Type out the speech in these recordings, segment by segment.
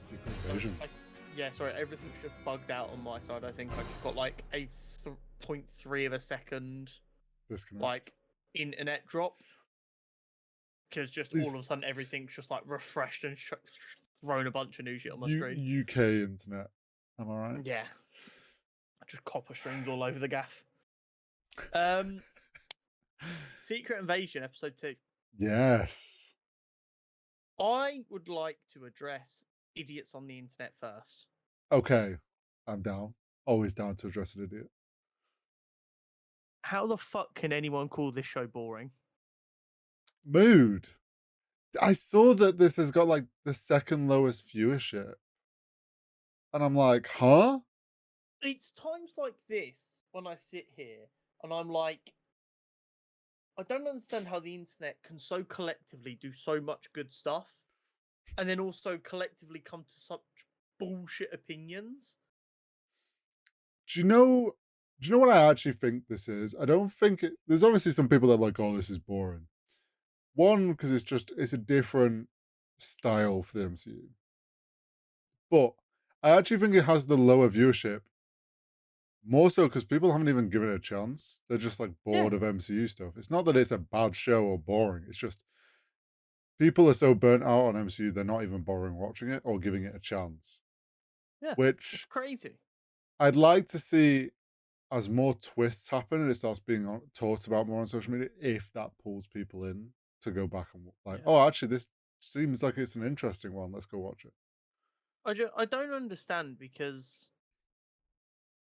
Secret Invasion. Yeah, sorry, everything's just bugged out on my side. I think I just got like a 0.3 of a second Disconnect. like internet drop because just These all of a sudden everything's just like refreshed and thrown a bunch of new shit on my screen. UK internet. Am I right? Yeah, just copper strings all over the gaff. Secret Invasion episode 2. Yes. I would like to address idiots on the internet first. Okay. I'm down. Always down to address an idiot. How the fuck can anyone call this show boring? Mood. I saw that this has got like the second lowest viewership. And I'm like, huh? It's times like this when I sit here and I'm like, I don't understand how the internet can so collectively do so much good stuff and then also collectively come to such bullshit opinions. Do you know what I actually think this is? I don't think it, there's obviously some people that are like, oh, this is boring. One, because it's a different style for the MCU. But I actually think it has the lower viewership. More so because people haven't even given it a chance. They're just like bored of MCU stuff. It's not that it's a bad show or boring. It's just people are so burnt out on MCU, they're not even bothering watching it or giving it a chance. Yeah, it's Which crazy. I'd like to see as more twists happen and it starts being talked about more on social media, if that pulls people in to go back and like, oh, actually, this seems like it's an interesting one. Let's go watch it. I don't understand because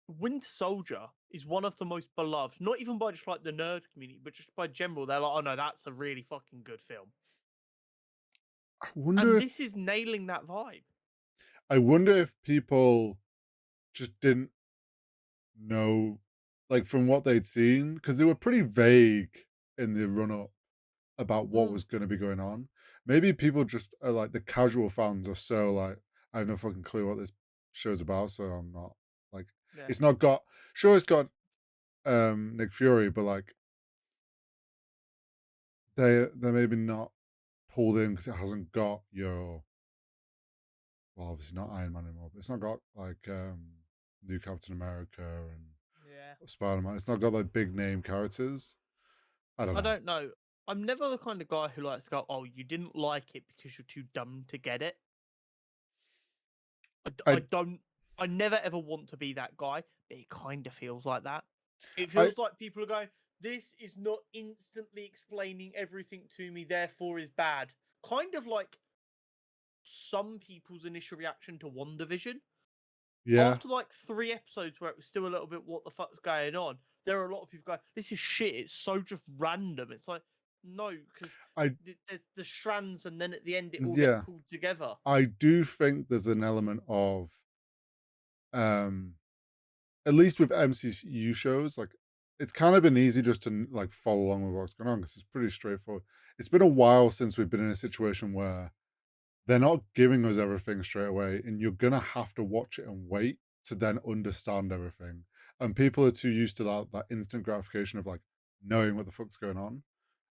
Winter Soldier is one of the most beloved, not even by just like the nerd community, but just by general. They're like, oh no, that's a really fucking good film. I wonder And if this is nailing that vibe. people just didn't know, like from what they'd seen, because they were pretty vague in the run up about what was going to be going on. Maybe people just are like the casual fans are so like, I have no fucking clue what this show's about, so I'm not like, it's not got, sure, it's got Nick Fury, but like they're maybe not pulled in because it hasn't got your, well, obviously not Iron Man anymore, but it's not got like new Captain America and Spider-Man. It's not got like big name characters. I don't know. I'm never the kind of guy who likes to go, oh, you didn't like it because you're too dumb to get it. I never ever want to be that guy, but it kind of feels like that. It feels like people are going, this is not instantly explaining everything to me, therefore is bad. Kind of like some people's initial reaction to WandaVision. Yeah. After like 3 episodes where it was still a little bit, what the fuck's going on? There are a lot of people going, this is shit. It's so just random. It's like, no, because there's the strands and then at the end it all gets pulled together. I do think there's an element of, at least with MCU shows, like it's kind of been easy just to like follow along with what's going on because it's pretty straightforward. It's been a while since we've been in a situation where they're not giving us everything straight away, and you're gonna have to watch it and wait to then understand everything. And people are too used to that instant gratification of like knowing what the fuck's going on.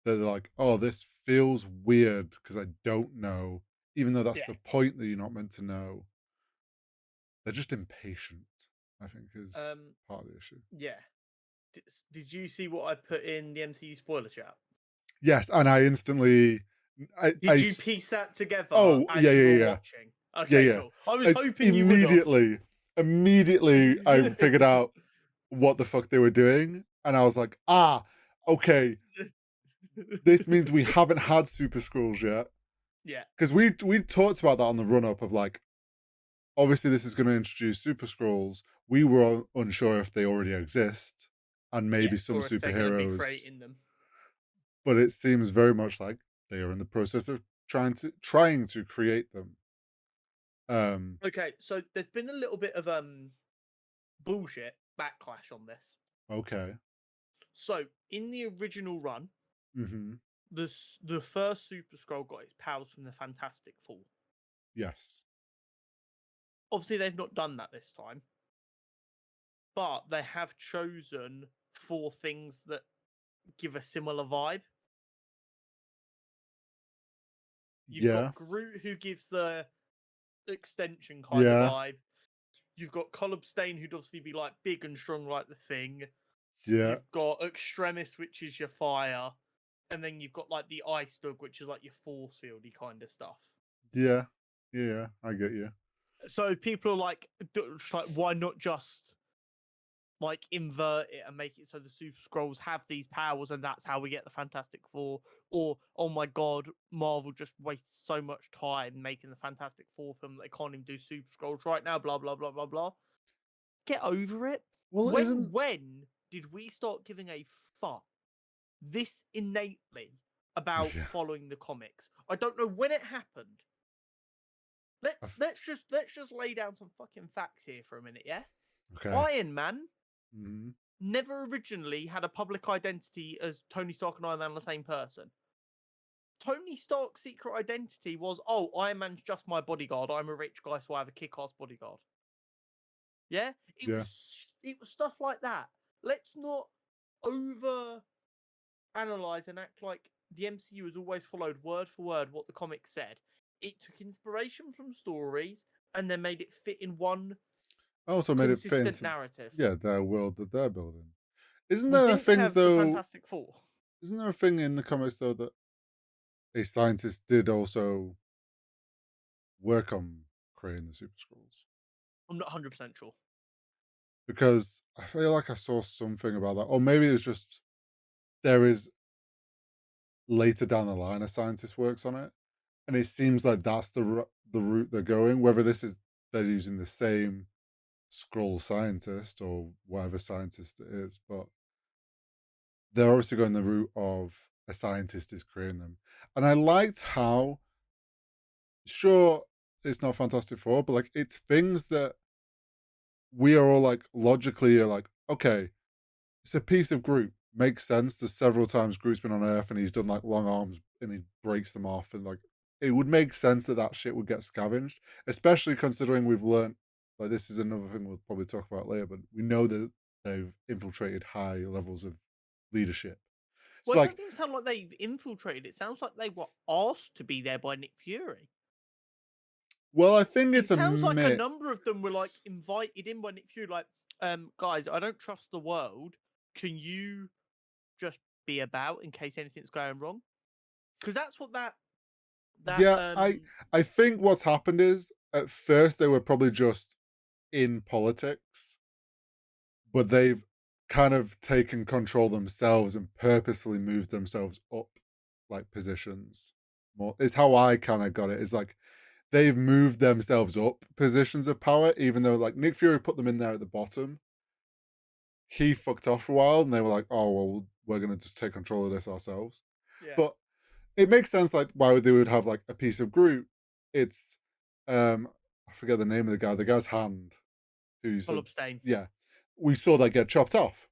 They're like, oh, this feels weird because I don't know, even though that's the point that you're not meant to know. They're just impatient, I think, is part of the issue. Yeah. Did you see what I put in the MCU spoiler chat? Yes, and I instantly. Did you piece that together? Oh, as you were watching? Okay, yeah. cool. I was hoping you would have. Immediately, I figured out what the fuck they were doing, and I was like, ah, okay. This means we haven't had Super Skrulls yet. Yeah. Because we talked about that on the run up of like, obviously this is going to introduce Super Skrulls. We were unsure if they already exist, and maybe some superheroes. Creating them. But it seems very much like they are in the process of trying to create them. Okay, so there's been a little bit of bullshit backlash on this. Okay. So in the original run, the first Super Skrull got its powers from the Fantastic Four. Yes. Obviously, they've not done that this time, but they have chosen 4 things that give a similar vibe. You've got Groot, who gives the extension kind of Yeah, vibe. You've got Colub Stain, who'd obviously be like big and strong like the Thing. yeah, You've got Extremis, which is your fire, and then you've got like the Ice Dog, which is like your force fieldy kind of stuff. yeah, yeah. I get you. So people are like, why not just like invert it and make it so the Super Scrolls have these powers and that's how we get the Fantastic Four? Or oh my god, Marvel just wasted so much time making the Fantastic Four film that they can't even do Super Scrolls right now. Blah blah blah blah blah. Get over it. Well, When isn't when did we start giving a fuck this innately about yeah? following the comics? I don't know when it happened. I Let's just lay down some fucking facts here for a minute, yeah? okay. Iron Man Mhm. never originally had a public identity as Tony Stark and Iron Man are the same person. Tony Stark's secret identity was, oh, Iron Man's just my bodyguard. I'm a rich guy, so I have a kick-ass bodyguard. Yeah, Yeah. it was stuff like that. Let's not over analyze and act like the MCU has always followed word for word what the comics said. It took inspiration from stories and then made it fit in one Also made it fit consistent into narrative. their world that they're building. Isn't We there a didn't thing have the though? Fantastic Four. Isn't there a thing in the comics though that a scientist did also work on creating the Super Scrolls? I'm not 100% sure. Because I feel like I saw something about that, or maybe it's just there is later down the line a scientist works on it, and it seems like that's the route they're going. Whether this is they're using the same scroll scientist or whatever scientist it is, but they're obviously going the route of a scientist is creating them. And I liked how, sure, it's not Fantastic Four, but like it's things that we are all like logically are like, okay, it's a piece of Groot. Makes sense. There's several times Groot's been on Earth and he's done like long arms and he breaks them off, and like it would make sense that that shit would get scavenged, especially considering we've learned like this is another thing we'll probably talk about later, but we know that they've infiltrated high levels of leadership. It's Well, it like, doesn't sound like they've infiltrated. It sounds like they were asked to be there by Nick Fury. well, I think It it's a sounds like a mix. number of them were like invited in by Nick Fury, like, guys, I don't trust the world. Can you just be about in case anything's going wrong? Because that's what that Yeah, I think what's happened is at first they were probably just in politics, but they've kind of taken control themselves and purposefully moved themselves up like positions. More is how I kind of got it. Is like they've moved themselves up positions of power, even though like Nick Fury put them in there at the bottom. He fucked off for a while, and they were like, "Oh well, we're gonna just take control of this ourselves." yeah, But it makes sense like why they would have like a piece of Groot. It's I forget the name of the guy, the guy's hand who you full said, abstain. yeah. We saw that get chopped off.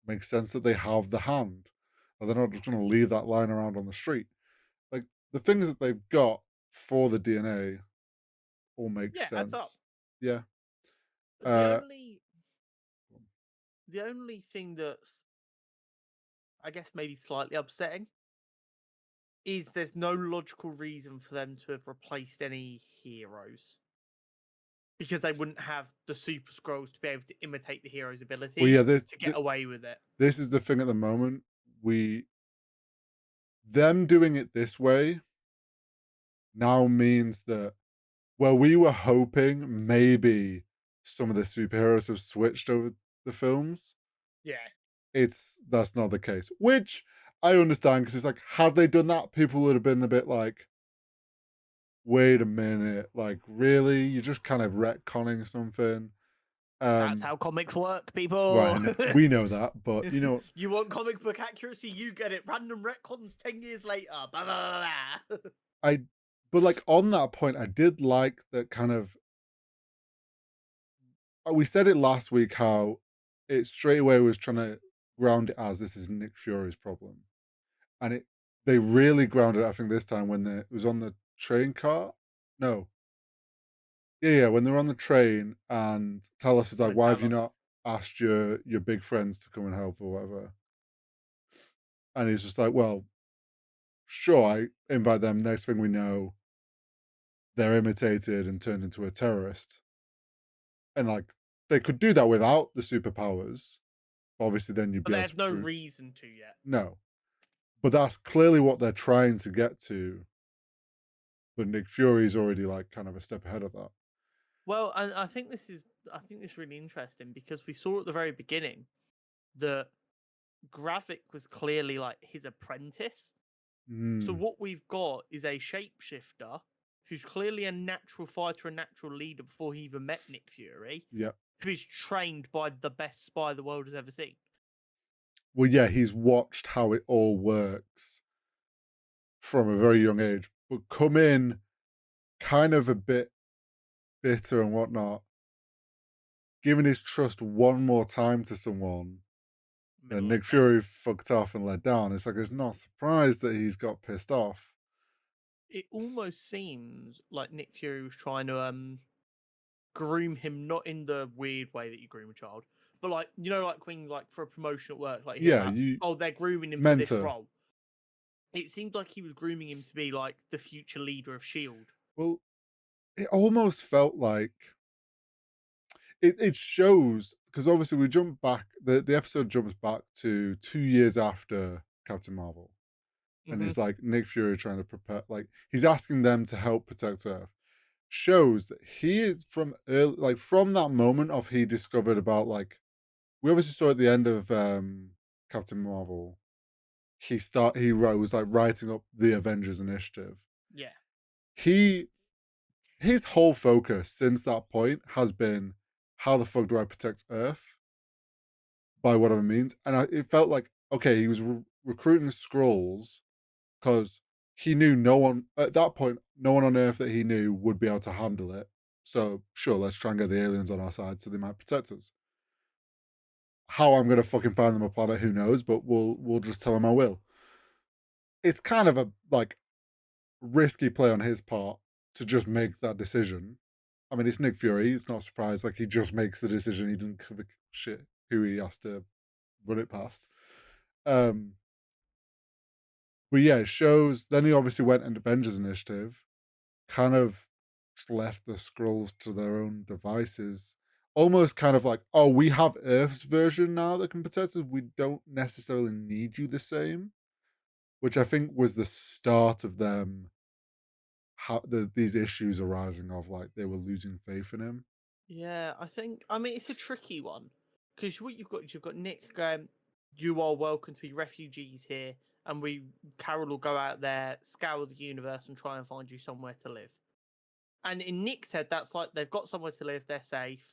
Makes sense that they have the hand. And they're not just gonna leave that lying around on the street. Like the things that they've got for the DNA all make Yeah, adds up. sense. Yeah. The Uh only the only thing that's I guess maybe slightly upsetting is there's no logical reason for them to have replaced any heroes because they wouldn't have the super scrolls to be able to imitate the hero's well yeah, abilities to get away with it. this is the thing at the moment. We them doing it this way now means that where we were hoping maybe some of the superheroes have switched over the films, Yeah. it's that's not the case. Which I understand because it's like, had they done that, people would have been a bit like, wait a minute, like really? You're just kind of retconning something. That's Um, how comics work, right, people. and we know that, but you know, You want comic book accuracy, you get it. Random retcons 10 years later. Blah, blah, blah, blah. I but like on that point, I did like that kind of we said it last week how it straight away was trying to ground it as this is Nick Fury's problem. And it they really grounded it, I think, this time when it was on the train car. No, yeah, when they're on the train and Talos is like, Gonna "Why have tell you us. not asked your big friends to come and help or whatever?" And he's just like, "Well, sure, I invite them. Next thing we know, they're imitated and turned into a terrorist. And like they could do that without the superpowers. Obviously, then you'd But be they able to had no prove reason to yet. no. But that's clearly what they're trying to get to. But Nick Fury's already like kind of a step ahead of that. Well, and I think this is really interesting because we saw at the very beginning that Gravik was clearly like his apprentice. So Mm, what we've got is a shapeshifter who's clearly a natural fighter, a natural leader before he even met Nick Fury, yeah. who is trained by the best spy the world has ever seen. Well, yeah, he's watched how it all works from a very young age, but come in kind of a bit bitter and whatnot, giving his trust one more time to someone, then Middle Nick of the night. Fury fucked off and let down. It's like it's not surprised that he's got pissed off. It almost seems like Nick Fury was trying to groom him, not in the weird way that you groom a child, but like like when like for a promotion at work, like you hear Yeah, about, you oh, they're grooming him for this mentor. role. It seems like he was grooming him to be like the future leader of Shield. Well, it almost felt like it shows because obviously we jump back. The episode jumps back to 2 years after Captain Marvel, and Hmm. it's like Nick Fury trying to prepare. Like he's asking them to help protect Earth. Shows that he is from early, like from that moment of he discovered about like we obviously saw at the end of Captain Marvel. Was like writing up the Avengers Initiative. Yeah. He his whole focus since that point has been how the fuck do I protect Earth by whatever means, and it felt like okay, he was recruiting Skrulls because he knew no one at that point, no one on Earth that he knew would be able to handle it. So sure, let's try and get the aliens on our side so they might protect us. How I'm gonna fucking find them a planet, who knows? But we'll just tell him I will. It's kind of a like risky play on his part to just make that decision. I mean, it's Nick Fury. He's not surprised. Like he just makes the decision. He doesn't give a shit who he has to run it past. Um, but yeah, it shows. Then he obviously went and Avengers Initiative, kind of just left the scrolls to their own devices. Almost kind of like, oh, we have Earth's version now that can protect us. We don't necessarily need you the same, which I think was the start of them these issues arising of like they were losing faith in him. Yeah, I mean it's a tricky one because what you've got Nick going, you are welcome to be refugees here, and Carol will go out there, scour the universe, and try and find you somewhere to live. And in Nick's head, that's like they've got somewhere to live, they're safe,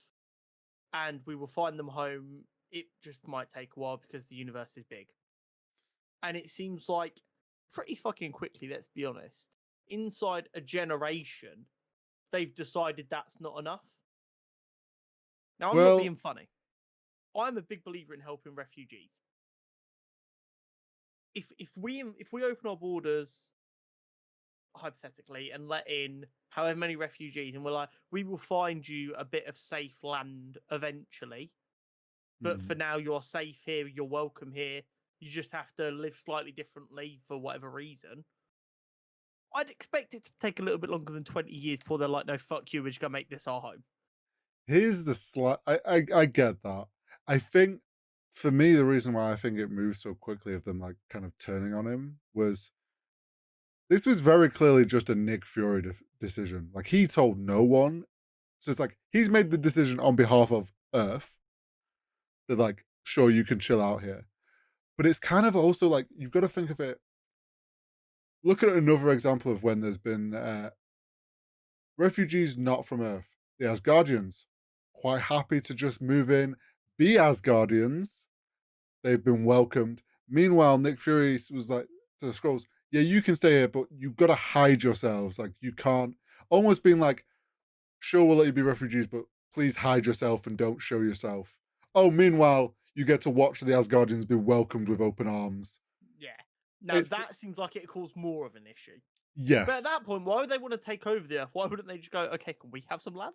and we will find them home. It just might take a while because the universe is big. And it seems like pretty fucking quickly, let's be honest, inside a generation, they've decided that's not enough. Now, I'm not Well, being funny. I'm a big believer in helping refugees. If we open our borders hypothetically and let in however many refugees, and we're like, we will find you a bit of safe land eventually, but for mm, now you're safe here, you're welcome here. You just have to live slightly differently for whatever reason. I'd expect it to take a little bit longer than 20 years before they're like, no, fuck you, we're just gonna make this our home. here's the slight. I get that. I think for me, the reason why I think it moves so quickly of them like kind of turning on him was this was very clearly just a Nick Fury decision. Like he told no one. So it's like he's made the decision on behalf of Earth that like, sure, you can chill out here. But it's kind of also like you've got to think of it. Look at another example of when there's been refugees not from Earth. The Asgardians, quite happy to just move in, be Asgardians. They've been welcomed. Meanwhile, Nick Fury was like to the Skrulls, yeah, you can stay here, but you've got to hide yourselves. Like you can't. Almost being like, sure, we'll let you be refugees, but please hide yourself and don't show yourself. Oh, meanwhile, you get to watch the Asgardians be welcomed with open arms. Yeah. Now It's that seems like it caused more of an issue. But at yes. that point, why would they want to take over the Earth? Why wouldn't they just go, okay, can we have some land?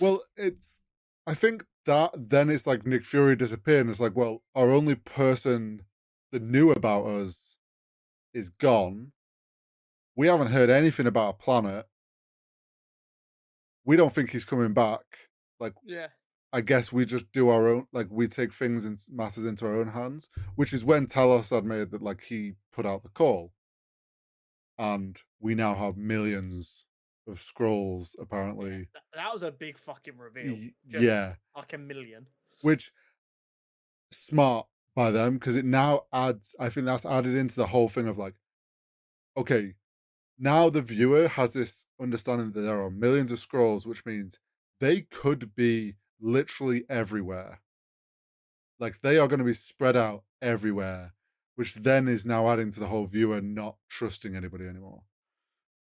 Well, it's I think that then it's like Nick Fury disappeared, and it's like, well, our only person that knew about us is gone. We haven't heard anything about a planet. we don't think he's coming back. Like, Yeah. I guess we just do our own, like, we take things and matters into our own hands, which is when Talos admitted that, like, he put out the call, and we now have millions of scrolls, Yeah. apparently. That was a big fucking reveal. Just Yeah, like a million. which smart by them because it now adds. I think that's added into the whole thing of like, okay, now the viewer has this understanding that there are millions of scrolls, which means they could be literally everywhere. Like they are going to be spread out everywhere, which then is now adding to the whole viewer not trusting anybody anymore.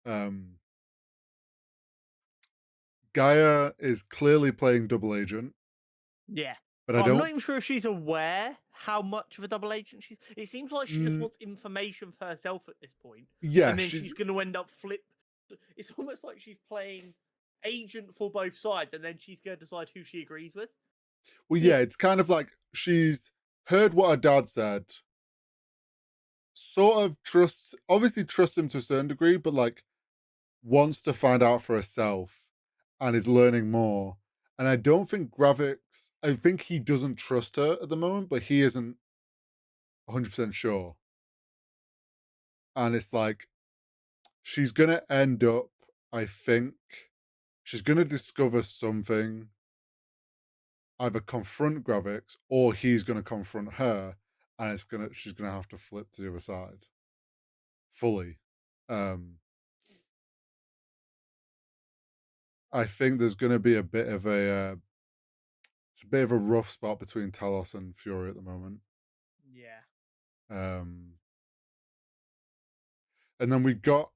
Um, Gaia is clearly playing double agent, Yeah. but I But I'm not don't. even sure if she's aware how much of a double agent she's. It seems like she just Mm, wants information for herself at this point, yeah, and then she's she's going to end up flip. It's almost like she's playing agent for both sides, and then she's going to decide who she agrees with. well, yeah. It's kind of like she's heard what her dad said, sort of trusts, obviously trusts him to a certain degree, but like wants to find out for herself and is learning more. And I don't think Gravix, I think he doesn't trust her at the moment, but he isn't 100% sure. And it's like, she's going to end up, I think, she's going to discover something, either confront Gravix or he's going to confront her. And she's going to have to flip to the other side fully. Um, I think there's going to be a bit of it's a bit of a rough spot between Talos and Fury at the moment. Yeah. Um, and then we got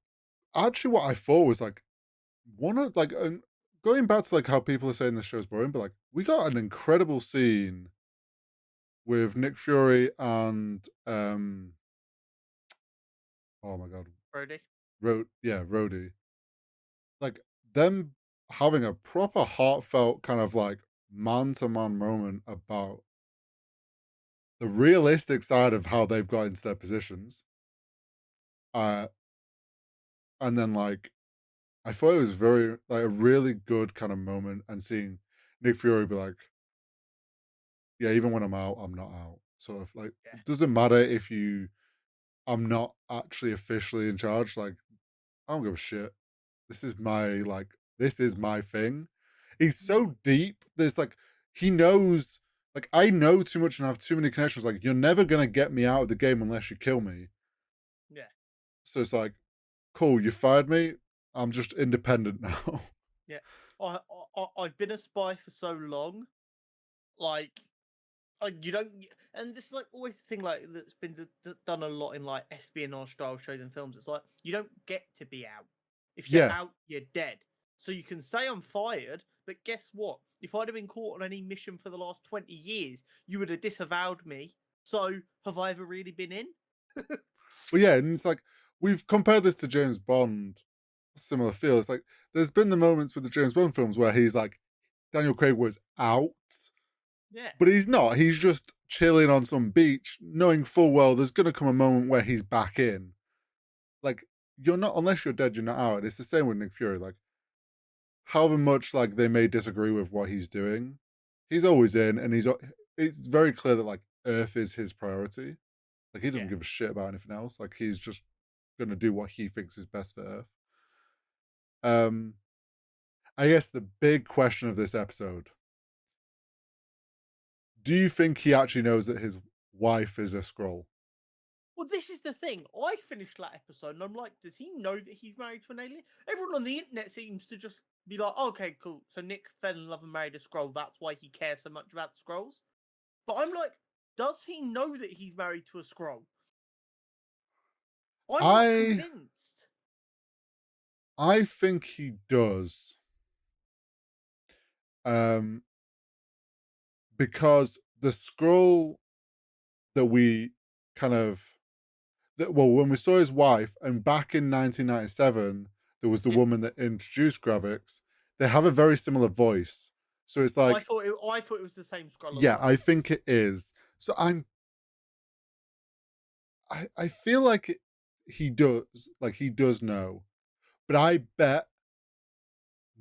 actually what I thought was like one of like going back to like how people are saying the show's boring, but like we got an incredible scene with Nick Fury and oh my god, Brody. Rhodey, like them having a proper heartfelt kind of like man to man moment about the realistic side of how they've got into their positions. Uh, and then like I thought it was very like a really good kind of moment, and seeing Nick Fury be like, "Yeah, even when I'm out, I'm not out." Sort of like, Yeah. it doesn't matter if you, I'm not actually officially in charge. Like, I don't give a shit. This is my like, this is my thing. He's Mm. so deep. There's like, he knows. Like, I know too much and have too many connections. Like, you're never gonna get me out of the game unless you kill me. Yeah. So it's like, cool, you fired me. I'm just independent now. Yeah. I've been a spy for so long. Like, you don't, and this is like always the thing like that's been done a lot in like espionage style shows and films. It's like you don't get to be out. If you're Yeah. out, you're dead. So you can say I'm fired, but guess what? If I'd have been caught on any mission for the last 20 years, you would have disavowed me. So have I ever really been in? Well, yeah, and it's like we've compared this to James Bond, similar feel. It's like there's been the moments with the James Bond films where he's like Daniel Craig was out, Yeah. but he's not. He's just chilling on some beach, knowing full well there's gonna come a moment where he's back in. Like you're not unless you're dead, you're not out. It's the same with Nick Fury. Like however much like they may disagree with what he's doing, he's always in, and it's very clear that like Earth is his priority. Like he doesn't Yeah. give a shit about anything else. Like he's just gonna do what he thinks is best for Earth. Um, I guess the big question of this episode: do you think he actually knows that his wife is a scroll? Well, this is the thing. I finished that episode and I'm like, does he know that he's married to an alien? Everyone on the internet seems to just be like, okay, cool. So Nick fell in love and married a scroll. That's why he cares so much about the scrolls. But I'm like, does he know that he's married to a scroll? I'm not I convinced. I think he does. Um, because the scroll that we kind of well, when we saw his wife, and back in 1997, there was the Yeah. woman that introduced Gravix. They have a very similar voice, so it's like, I thought it was the same scroll as yeah, well. I think it is. So I feel like he does, like he does know, but I bet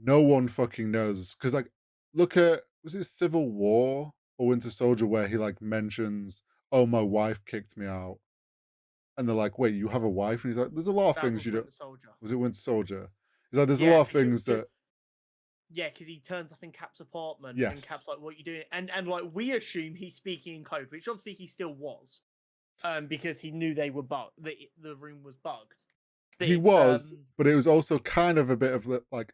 no one fucking knows. Because like, look at, was it Civil War or Winter Soldier where he like mentions, "Oh, my wife kicked me out," and they're like, "Wait, you have a wife?" And he's like, "There's a lot of That things was you don't." Winter Soldier. Was it Winter Soldier? He's like, "There's a Yeah, lot of things that." yeah, because he turns up in Cap's apartment and Yes, Cap's like, "What you doing?" And like we assume he's speaking in code, which obviously he still was, because he knew they were bugged, that the room was bugged. But he it's was, but it was also kind of a bit of like,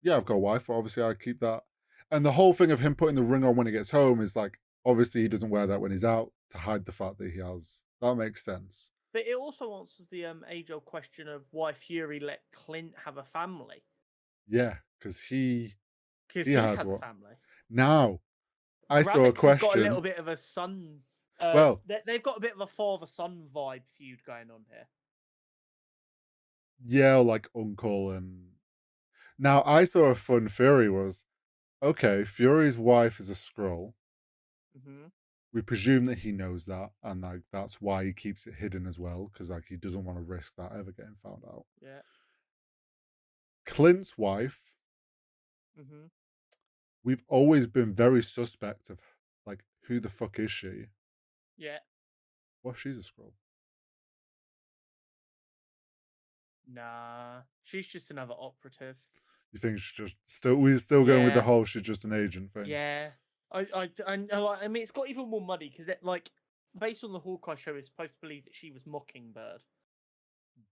yeah, I've got a wife, but obviously I keep that. And the whole thing of him putting the ring on when he gets home is like, obviously he doesn't wear that when he's out to hide the fact that he has. That makes sense. but it also answers the age-old question of why Fury let Clint have a family, Yeah, because because he he had has a what? family. Now I saw a Gravix has got a question. little bit of a son. Well, They've got a bit of a father-son vibe feud going on here. yeah, like uncle and now I saw a fun theory was okay, Fury's wife is a scroll. Hmm. We presume that he knows that, and like that's why he keeps it hidden as well, because like he doesn't want to risk that ever getting found out. Yeah. Clint's wife, Hmm. we've always been very suspect of like who the fuck is she? Yeah. What if she's a scroll? Nah, she's just another operative. You think she's just still we're still going with the Yeah. whole she's just an agent thing? Yeah. I mean, it's got even more muddy because like based on the Hawkeye show, it's supposed to believe that she was Mockingbird.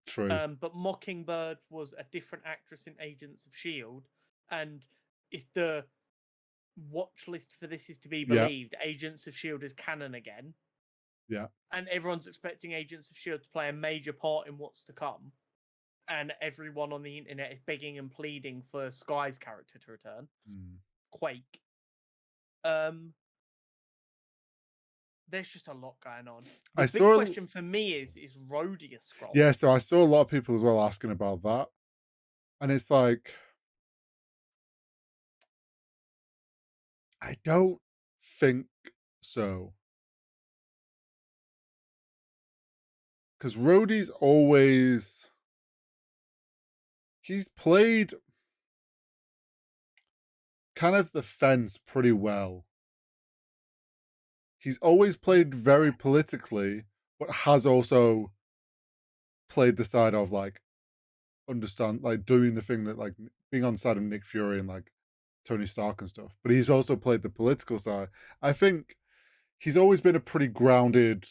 True. But Mockingbird was a different actress in Agents of Shield, and if the watch list for this is to be Yeah, believed, Agents of Shield is canon again, yeah. and everyone's expecting Agents of Shield to play a major part in what's to come, and everyone on the internet is begging and pleading for Sky's character to return. Mm. Quake. Um, there's just a lot going on. The I big saw question for me is Rhodey a scroll? yeah, so I saw a lot of people as well asking about that. And it's like, I don't think so. Because Rhodey's always he's played kind of the fence pretty well. He's always played very Yeah. politically, but has also played the side of like understand like doing the thing that like being on the side of Nick Fury and like Tony Stark and stuff. But he's also played the political side. I think he's always been a pretty grounded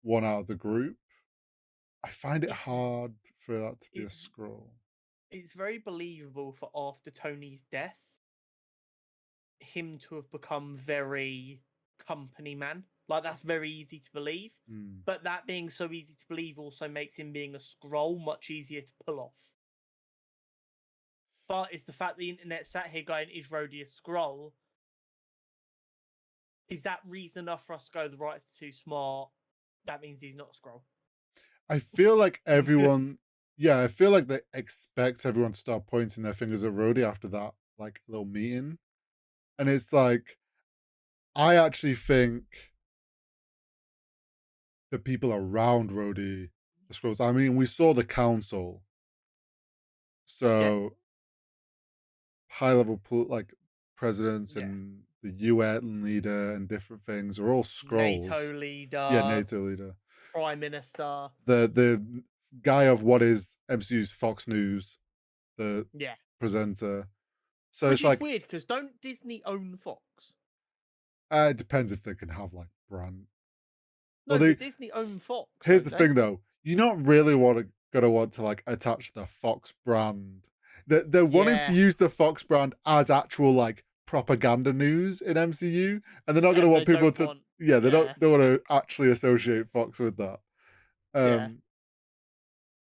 one out of the group. I find it It's hard for that to be a it's scroll. it's very believable for after Tony's death, him to have become very company man. Like that's very easy to believe. Mm. But that being so easy to believe also makes him being a scroll much easier to pull off. But it's the fact the internet sat here going, is Rhodey a scroll? Is that reason enough for us to go, the writer's too smart? That means he's not a scroll. I feel like everyone, yeah, I feel like they expect everyone to start pointing their fingers at Rhodey after that like little meeting, and it's like I actually think the people around Rhodey the scrolls. I mean, we saw the council, Yeah. so high level like presidents Yeah. and the UN leader and different things are all NATO scrolls. Yeah, leader, NATO leader. prime minister. The guy of what is MCU's Fox News, the Yeah. presenter. So Which it's is like weird because don't Disney own Fox? it depends if they can have like brand. Well, No, but Disney own Fox, here's don't the they? thing though, you're not really gonna want to like attach the Fox brand. They're wanting to Yeah. use the Fox brand as actual like propaganda news in MCU, and they're not gonna And they want people don't to want. yeah, they Yeah. don't want to actually associate Fox with that. Yeah. Um,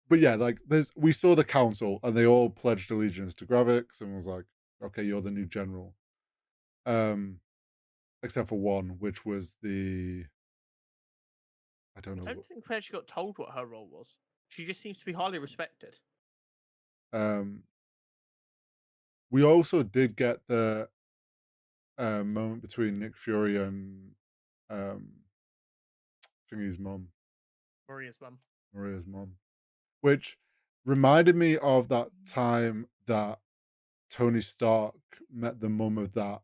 but yeah, like we saw the council and they all pledged allegiance to Gravix and was like, okay, you're the new general. Um, except for one, which was the I don't I know don't think we actually got told what her role was. She just seems to be highly respected. um we also did get the moment between Nick Fury and um Thingy's mom, Maria's mum. Maria's mom, which reminded me of that time that Tony Stark met the mum of that.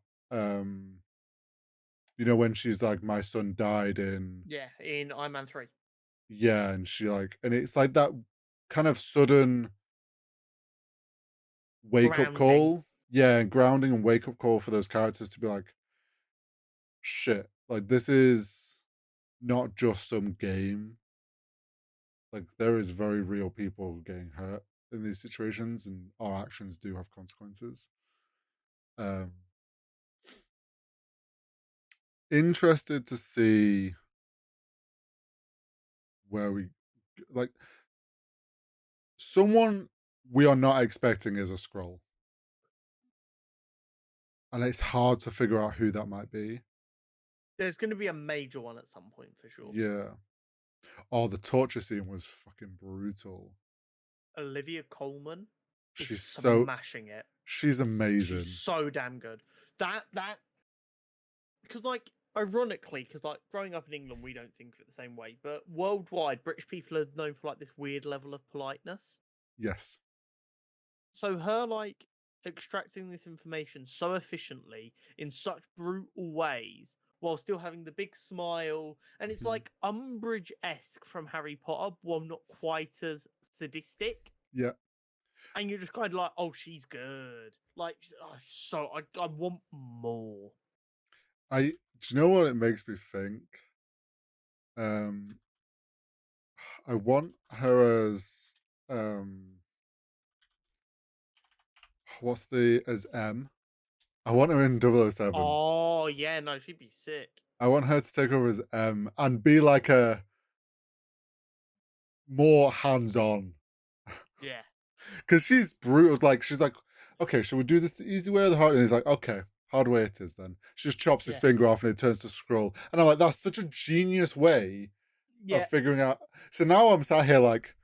You know, when she's like, "My son died in," Yeah, in Iron Man 3. yeah, and she like, and it's like that kind of sudden wake up Grounding. call, yeah, and grounding and wake up call for those characters to be like, shit, like this is not just some game. Like there is very real people getting hurt in these situations, and our actions do have consequences. Um, Interested to see where we like someone we are not expecting is a scroll, and it's hard to figure out who that might be. There's going to be a major one at some point for sure. Yeah. Oh, the torture scene was fucking brutal. Olivia Colman is She's so smashing it. she's She's amazing. so damn good. That because like ironically, because like growing up in England, we don't think of it the same way, but worldwide, British people are known for like this weird level of politeness. Yes. So her like extracting this information so efficiently in such brutal ways while still having the big smile, and it's Mhm. like Umbridge-esque from Harry Potter, while not quite as sadistic. Yeah. And you're just kind of like, oh, she's good. Like, oh, so I want more. Do you know what it makes me think? Um I want her as what's the as M? I want her in 007. Oh yeah, no, she'd be sick. I want her to take over as M and be like a more hands-on. Yeah, Because she's brutal. Like she's like, okay, should we do this the easy way or the hard? And he's like, okay, hard way it is. Then she just chops his yeah, finger off and it turns to scroll. And I'm like, that's such a genius way of yeah, figuring out. So now I'm sat here like,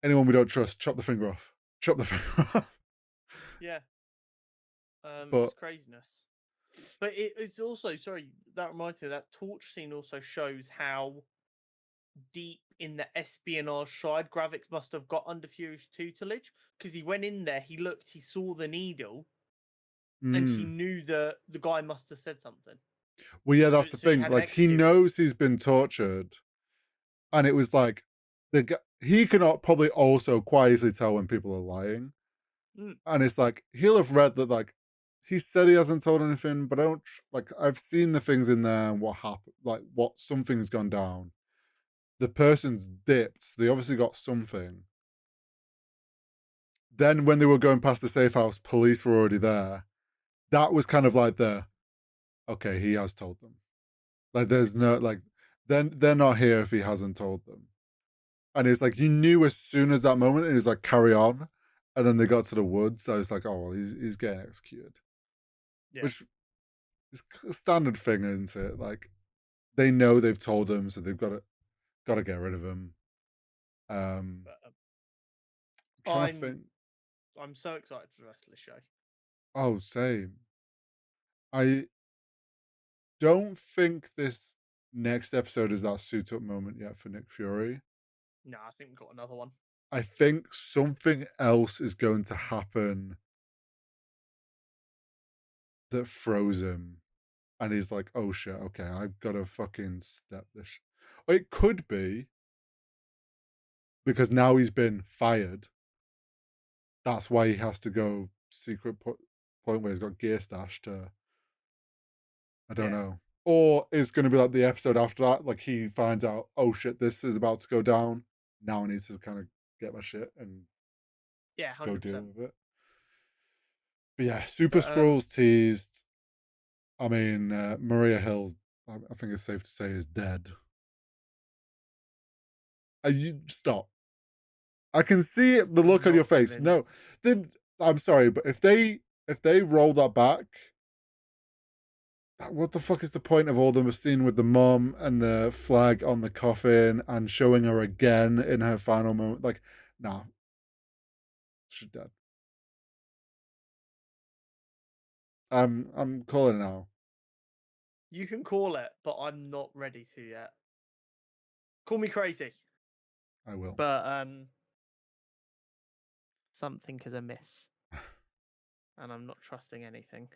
anyone we don't trust, chop the finger off, chop the finger off. yeah. But It's craziness. But it's also sorry. That reminds me. That torch scene also shows how deep in the espionage side Gravix must have got under Fury's tutelage, because he went in there, he looked, he saw the needle, and he mm, knew that the guy must have said something. well, yeah, So that's the so he thing. had an Like he excuse. knows he's been tortured, and it was like he cannot probably also quietly tell when people are lying. Mm, And it's like he'll have read that like he said he hasn't told anything, but I don't like I've seen the things in there and what happened, like what something's gone down. The person's dipped, so they obviously got something. Then when they were going past the safe house, police were already there. That was kind of like the okay, he has told them. Like there's no like then they're not here if he hasn't told them. And it's like you knew as soon as that moment, and it was like carry on. And then they got to the woods. So it's like, oh well, he's getting executed. yeah, Which is a standard thing, isn't it? Like they know they've told them, so they've got to get rid of him. Um, but Trying to I'm think. I'm so excited for the rest of the show. Oh, same. I don't think this next episode is that suit up moment yet for Nick Fury. No, I think we've got another one. I think something else is going to happen that froze him, and he's like, "Oh shit, okay, I've got to fucking step this." Or it could be because now he's been fired. That's why he has to go point where he's got gear stashed to. I don't Yeah, know. Or it's going to be like the episode after that. Like he finds out, oh shit, this is about to go down. Now I need to kind of get my shit and yeah, go 100%. deal with it. But yeah, Super But Scrolls teased. I mean, Maria Hill, I think it's safe to say, is dead. You stop. I can see it, the I'm look on your not face. convinced. No, then I'm sorry, but if they roll that back, what the fuck is the point of all the scene with the mom and the flag on the coffin and showing her again in her final moment? Like, nah, she's dead. I'm calling it now. You can call it, but I'm not ready to yet. Call me crazy, I will. but something is amiss. and I'm not trusting anything.